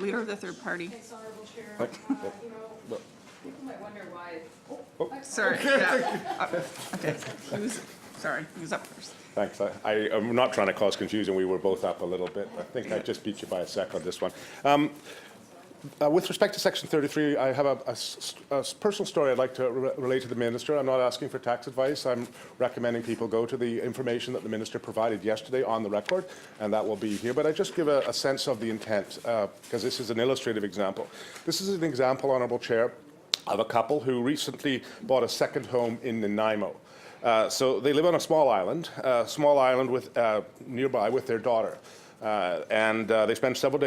Leader of the third party. Thanks, Honorable Chair. People might wonder why. Sorry. Yeah. Okay. Sorry, he was up first. Thanks. I am not trying to cause confusion. We were both up a little bit. I think I just beat you by a sec on this one. With respect to Section 33, I have a personal story I'd like to relate to the Minister. I'm not asking for tax advice. I'm recommending people go to the information that the Minister provided yesterday on the record, and that will be here. But I just give a sense of the intent, because this is an illustrative example. This is an example, Honourable Chair, of a couple who recently bought a second home in Nanaimo. So they live on a small island with, nearby with their daughter. They spend several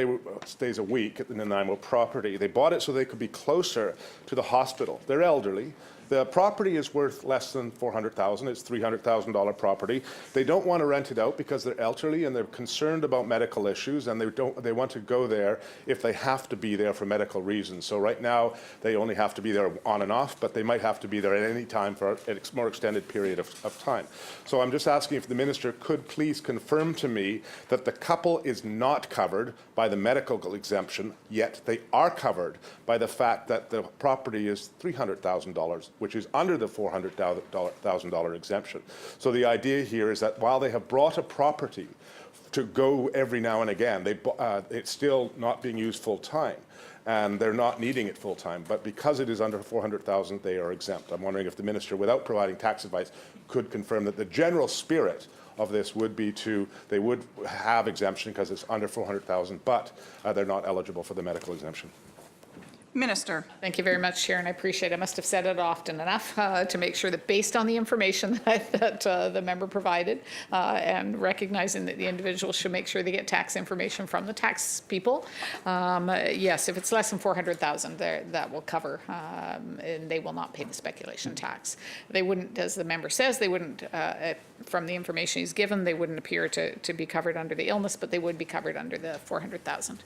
days a week at the Nanaimo property. They bought it so they could be closer to the hospital. They're elderly. The property is worth less than $400,000. It's $300,000 property. They don't want to rent it out because they're elderly and they're concerned about medical issues, and they want to go there if they have to be there for medical reasons. So right now they only have to be there on and off, but they might have to be there at any time for a more extended period of time. So I'm just asking if the Minister could please confirm to me that the couple is not covered by the medical exemption, yet they are covered by the fact that the property is $300,000, which is under the $400,000 exemption. So the idea here is that while they have brought a property to go every now and again, it's still not being used full time, and they're not needing it full time. But because it is under $400,000, they are exempt. I'm wondering if the Minister, without providing tax advice, could confirm that the general spirit of this would be they would have exemption because it's under $400,000, but they're not eligible for the medical exemption. Minister. Thank you very much, Chair, and I appreciate it. I must have said it often enough to make sure that based on the information that the member provided and recognizing that the individual should make sure they get tax information from the tax people, yes, if it's less than $400,000, that will cover, and they will not pay the speculation tax. They wouldn't, as the member says, they wouldn't, from the information he's given, they wouldn't appear to be covered under the illness, but they would be covered under the $400,000.